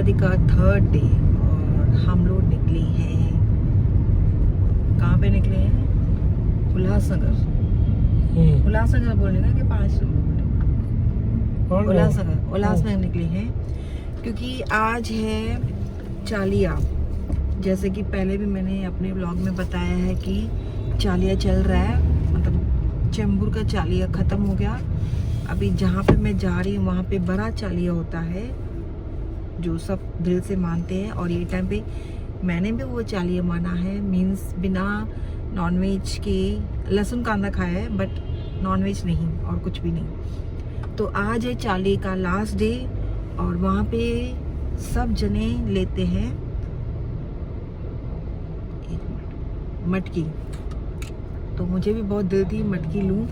गणपति का 3rd day और हम लोग निकले हैं, कहाँ पे निकले हैं? उल्लासनगर। उल्लासनगर बोलेगा कि 5 नंबर? उल्लासनगर निकले हैं क्योंकि आज है चालिया। जैसे कि पहले भी मैंने अपने व्लॉग में बताया है कि चालिया चल रहा है, मतलब चेंबूर का चालिया ख़त्म हो गया। अभी जहाँ पे मैं जा रही हूँ वहाँ पे बड़ा चालिया होता है जो सब दिल से मानते हैं, और ये टाइम पे मैंने भी वो चालिया माना है। मीन्स बिना नॉनवेज के, लहसुन कांदा खाया है बट नॉनवेज नहीं और कुछ भी नहीं। तो आज है चालिये का लास्ट डे और वहाँ पे सब जने लेते हैं मटकी। तो मुझे भी बहुत दिल थी मटकी लूं।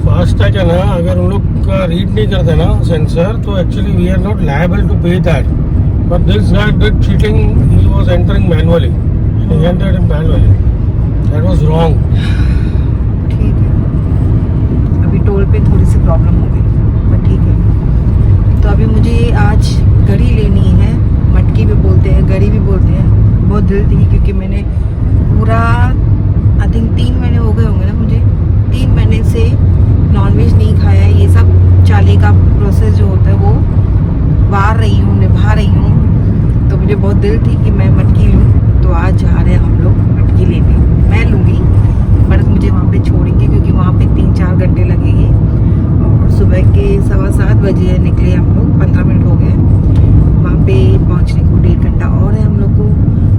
फास्टैग है ना, अगर उन लोग का रीड नहीं करते ना सेंसर, तो actually we are not liable to pay that, but this guy did cheating, he was entering manually, he entered in manually, that was wrong. ठीक है, अभी टोल पे थोड़ी सी प्रॉब्लम हो गई बट ठीक है। तो अभी मुझे आज घड़ी लेनी है, मटकी भी बोलते हैं, घड़ी भी बोलते हैं। बहुत दिल थी क्योंकि मैंने पूरा आई थिंक 3 महीने हो गए होंगे ना, मुझे 3 महीने से नॉनवेज नहीं खाया है। ये सब चालिये का प्रोसेस जो होता है वो निभा रही हूँ। तो मुझे बहुत दिल थी कि मैं मटकी लूँ, तो आज जा रहे हैं हम लोग मटकी लेने। मैं लूँगी बट मुझे वहाँ पे छोड़ेंगे क्योंकि वहाँ पे 3-4 घंटे लगेंगे। और सुबह के 7:15 बजे निकले हम लोग, 15 मिनट हो गए वहाँ पे पहुँचने को, 1.5 घंटा और है हम लोग को।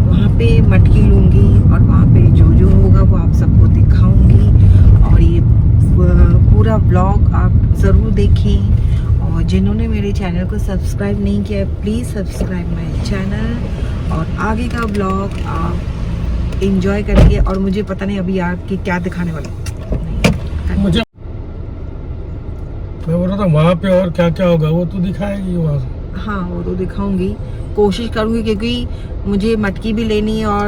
वहाँ पे मटकी लूँगी और वहाँ पे जो जो होगा वो आप सबको दिखाऊंगी। और ये पूरा ब्लॉग आप ज़रूर देखें, और जिन्होंने मेरे चैनल को सब्सक्राइब नहीं किया है प्लीज़ सब्सक्राइब माय चैनल, और आगे का ब्लॉग आप एंजॉय करेंगे। और मुझे पता नहीं अभी आपकी क्या दिखाने वाला, मुझे मैं बोल रहा था वहाँ पे और क्या क्या होगा वो तो दिखाएगी वहाँ से। हाँ वो तो दिखाऊंगी, कोशिश करूंगी क्योंकि मुझे मटकी भी लेनी है और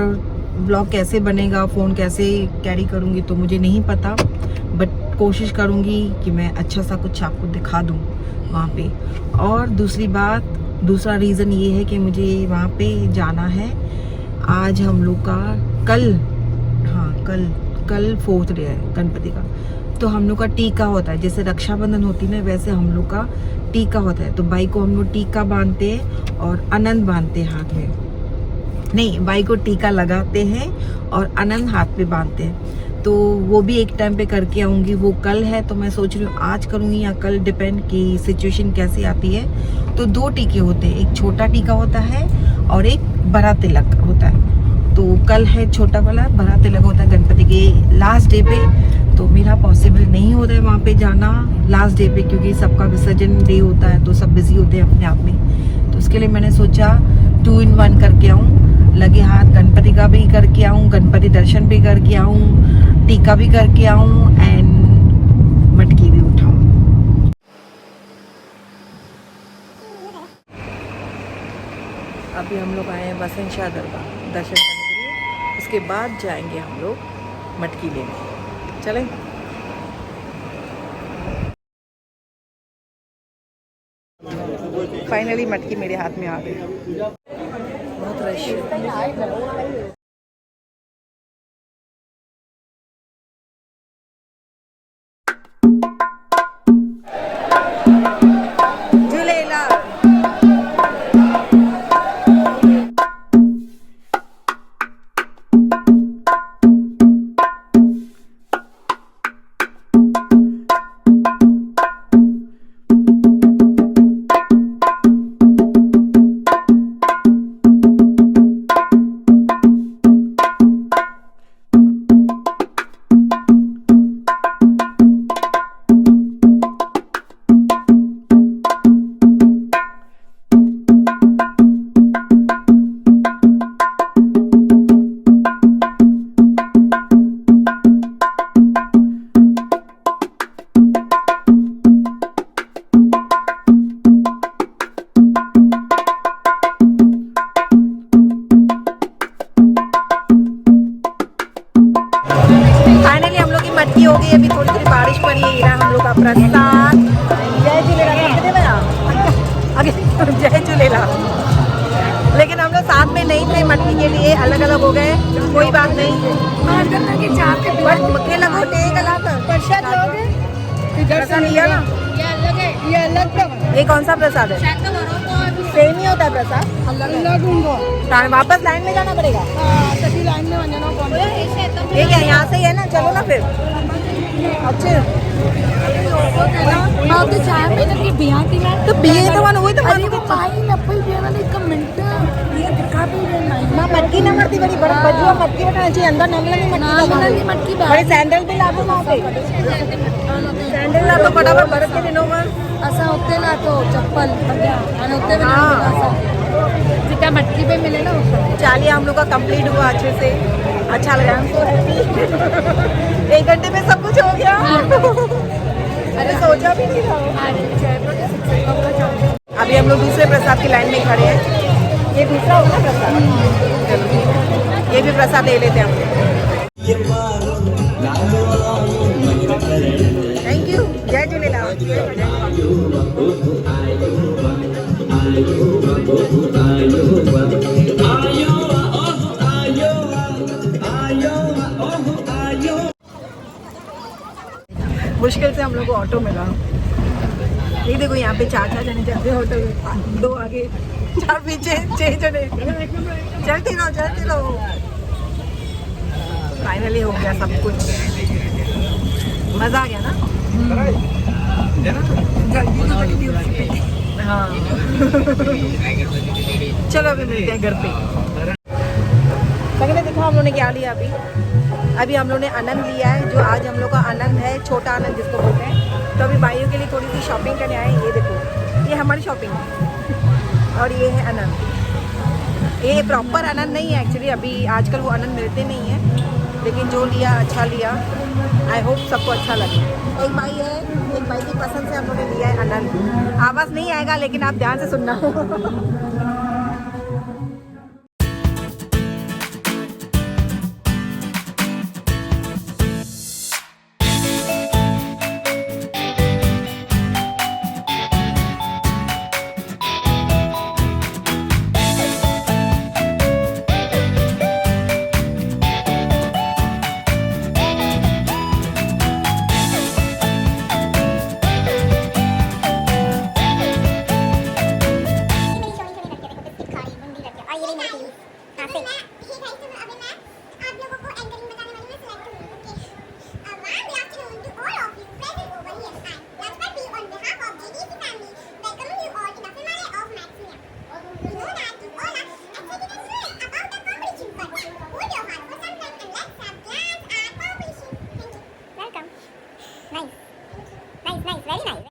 ब्लॉग कैसे बनेगा, फ़ोन कैसे कैरी करूंगी तो मुझे नहीं पता, बट कोशिश करूंगी कि मैं अच्छा सा कुछ आपको दिखा दूं वहाँ पे। और दूसरा रीज़न ये है कि मुझे वहाँ पे जाना है। आज हम लोग का कल 4th डे है गणपति का, तो हम लोग का टीका होता है। जैसे रक्षाबंधन होती है ना, वैसे हम लोग का टीका होता है। तो बाई को हम लोग टीका बांधते हैं और अनंत बांधते हैं हाथ में, नहीं बाई को टीका लगाते हैं और अनंत हाथ पे बांधते हैं। तो वो भी एक टाइम पे करके आऊँगी। वो कल है तो मैं सोच रही हूँ आज करूँगी या कल, डिपेंड कि सिचुएशन कैसी आती है। तो 2 टीके होते हैं, एक छोटा टीका होता है और एक बड़ा तिलक होता है। तो कल है छोटा वाला, बड़ा तिलक होता है गणपति के लास्ट डे पे। तो मेरा पॉसिबल नहीं होता है वहाँ पे जाना लास्ट डे पे, क्योंकि सबका विसर्जन डे होता है तो सब बिजी होते हैं अपने आप में। तो उसके लिए मैंने सोचा 2 in 1 करके आऊँ, लगे हाथ गणपति का भी करके आऊँ, गणपति दर्शन भी करके आऊँ, टीका भी करके आऊँ एंड मटकी भी उठाऊँ। अभी हम लोग आए हैं बसंत शाह दरबार दर्शन करने के लिए, उसके बाद जाएंगे हम लोग मटकी लेने। चलें। फाइनली मटकी मेरे हाथ में आ गई। बहुत रश है। जय झूलेलाल। लेकिन हम लोग साथ में नहीं थे, मटकी के लिए अलग अलग हो गए, कोई बात नहीं। मुझे लगो टेक अलग प्रसाद लोगे, प्रसाद लिया ना, ये अलग ये कौन सा प्रसाद है? सेम ही होता है प्रसाद, अलग वापस लाइन में जाना पड़ेगा। लाइन में ठीक है, यहाँ से ही है ना, चलो ना फिर। अच्छे तो बिये तो मन हुई तो मां मटकी ना मरती बड़ी बड़ा बजुआ मटकी बैठाना चाहिए अंदर नमलनी मटकी बड़े सैंडल भी ला दो वहाँ पे, सैंडल ला दो फटाफट बरस के दिनों में ऐसा होते ना तो चप्पल जितना मटकी पे मिले ना। चलिए हम लोग का कंप्लीट हुआ अच्छे से, अच्छा लगा हमको, हैप्पी। 1 घंटे में सब कुछ हो गया। अरे सोचा भी नहीं था। अभी हम लोग दूसरे प्रसाद की लाइन में खड़े हैं, ये दूसरा होगा प्रसाद, चलो ठीक है, ये भी प्रसाद ले लेते हैं हम। थैंक यू, जय झूलेलाल। मुश्किल से हम लोग को ऑटो मिला। ये देखो यहाँ पे 4 जने जाते हैं ऑटो में, 2 आगे 4 पीछे 6 जने, चलते रहो। फाइनली हो गया सब कुछ, मजा आ गया ना। हाँ चलो अभी मिलते हैं घर पे। पहले देखो हम लोगों ने क्या लिया। अभी हम लोग ने आनंद लिया है, जो आज हम लोग का आनंद है, छोटा आनंद जिसको बोलते हैं। तो अभी भाइयों के लिए थोड़ी सी शॉपिंग करने आए। ये देखो, ये हमारी शॉपिंग है और ये है आनंद। ये प्रॉपर आनंद नहीं है एक्चुअली, अभी आजकल वो आनंद मिलते नहीं है, लेकिन जो लिया अच्छा लिया। आई होप सबको अच्छा लगे। एक भाई की पसंद से हम लोग ने लिया है आनंद। आवाज़ नहीं आएगा लेकिन आप ध्यान से सुनना।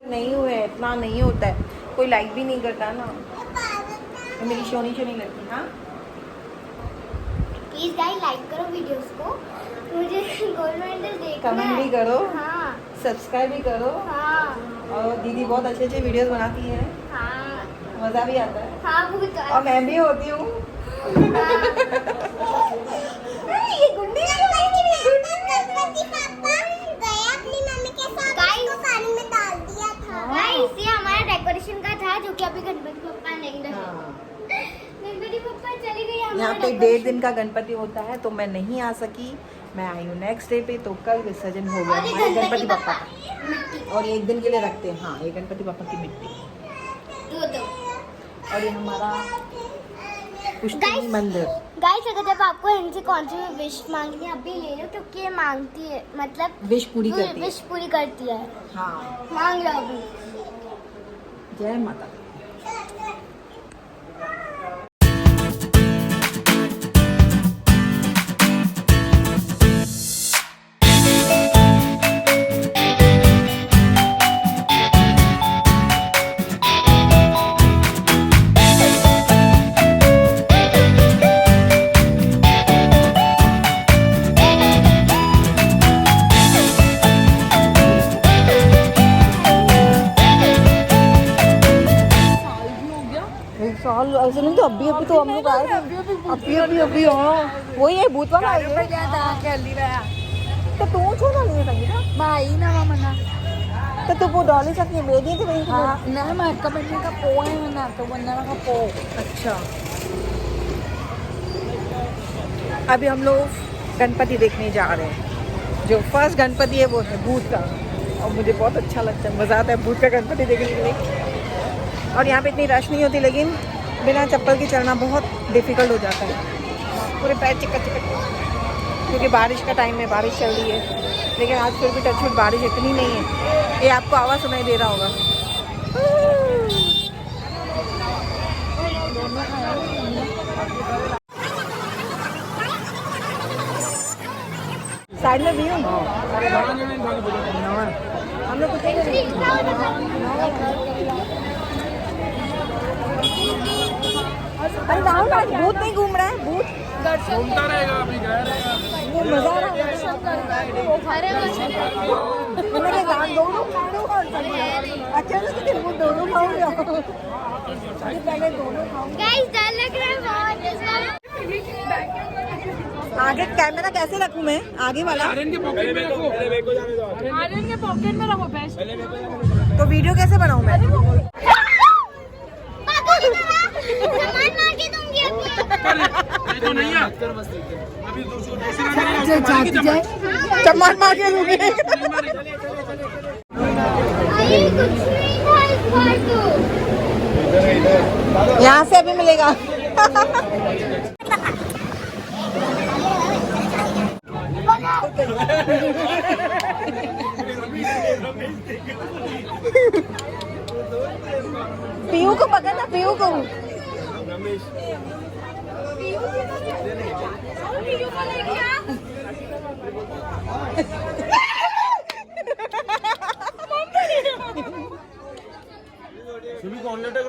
नहीं हुए, इतना नहीं होता है, कोई लाइक भी नहीं करता ना, मेरी शोनी लगती। हाँ प्लीज गाइस लाइक करो वीडियोस को, मुझे गोल्ड मेडल देखना है। कमेंट भी करो, हाँ सब्सक्राइब भी करो। हाँ और दीदी बहुत अच्छे वीडियोस बनाती है, हाँ मज़ा भी आता है। हाँ बहुत। और मैं भी होती हूँ। ये गुंडी ये हमारा डेकोरेशन का था, जो कि अभी गणपति बप्पा नहीं रहे। गणपति बप्पा चली गई। यहाँ पे 1.5 दिन का गणपति होता है, तो मैं नहीं आ सकी। मैं आई हूँ नेक्स्ट डे पे, तो कल विसर्जन हो गया हमारे गणपति बप्पा का। और 1 दिन के लिए रखते हैं। हाँ, ये गणपति बप्पा की मिट्टी। और ये हमारा पुष्टनी मंदिर। गाइस अगर जब आपको इनसे कौन सी विश मांगनी है अभी ले लो, क्योंकि ये मांगती है, मतलब विश पूरी करती है। विश पूरी करती है। हाँ, मांग लो अभी। जय माता। साल ऐसे नहीं तो अभी तो हम लोग आए थे। अभी हाँ वही है भूत वाला तो तू छोड़ा नहीं है संगीता भाई ना मना तर तू डॉली सकती है मेरी तो वही nama kapatid ka po ay na to wala ka po. अच्छा अभी हम लोग गणपति देखने जा रहे हैं। जो फर्स्ट गणपति है वो है भूत का, और मुझे बहुत अच्छा लगता है, मज़ा आता है भूत का गणपति देखने के लिए। और यहाँ पे इतनी रश नहीं होती, लेकिन बिना चप्पल के चलना बहुत डिफ़िकल्ट हो जाता है, पूरे पैर चिकट क्योंकि बारिश का टाइम है, बारिश चल रही है। लेकिन आज फिर भी टचवुड बारिश इतनी नहीं है। ये आपको आवाज़ सुनाई दे रहा होगा। साइड में भी हूँ हम लोग कुछ अरे राहुल आज भूत नहीं घूम रहा है, भूत घूमता रहेगा अभी गया रहेगा। वो मजा आ रहा है। दोनों अच्छा तो वो दोनों खाऊंगा, पहले दोनों खाऊंगा। गाइस डर लग रहा है आगे कैमरा कैसे रखूं मैं, आगे वाला आर्यन के पॉकेट में रखो, Arin के पॉकेट में रखो बेस्ट. तो वीडियो कैसे बनाऊं मैं? सामान मार के दूंगी ये तो नहीं है अभी दूसरी चम्मच मार के दूंगी। अरे कुछ नहीं था इस बार तो। यहाँ से अभी मिलेगा। पीयू को पकड़ ना, पीयू को।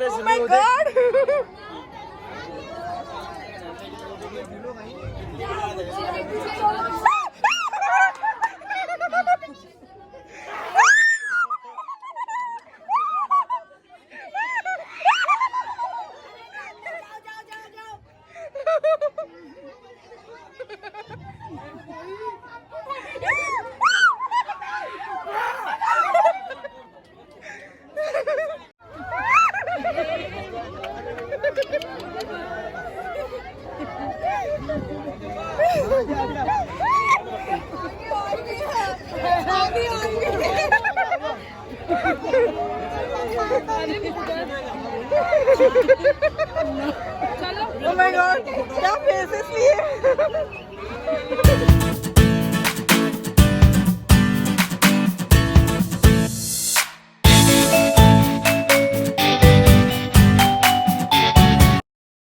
Oh my God! Oh my God! क्या faces लिए?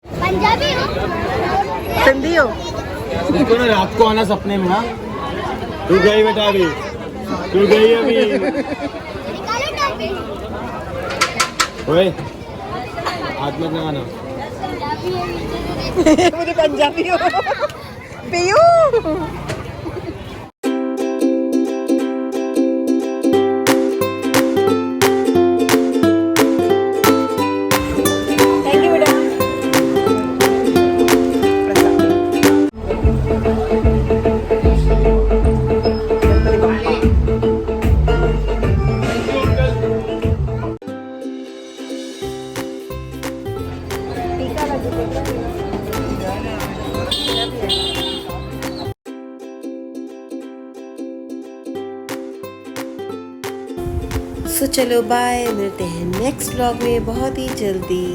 पंजाबी हो? सिंधी हो? देखो ना रात को आना सपने में। हाँ तू गई बेटा, अभी तू गई अभी। निकालो टॉपी। ओए हाथ मत लगाना। मुझे पंजाबी हो। पीयू थैंक यू बेटा। सो चलो बाय, मिलते हैं नेक्स्ट व्लॉग में बहुत ही जल्दी।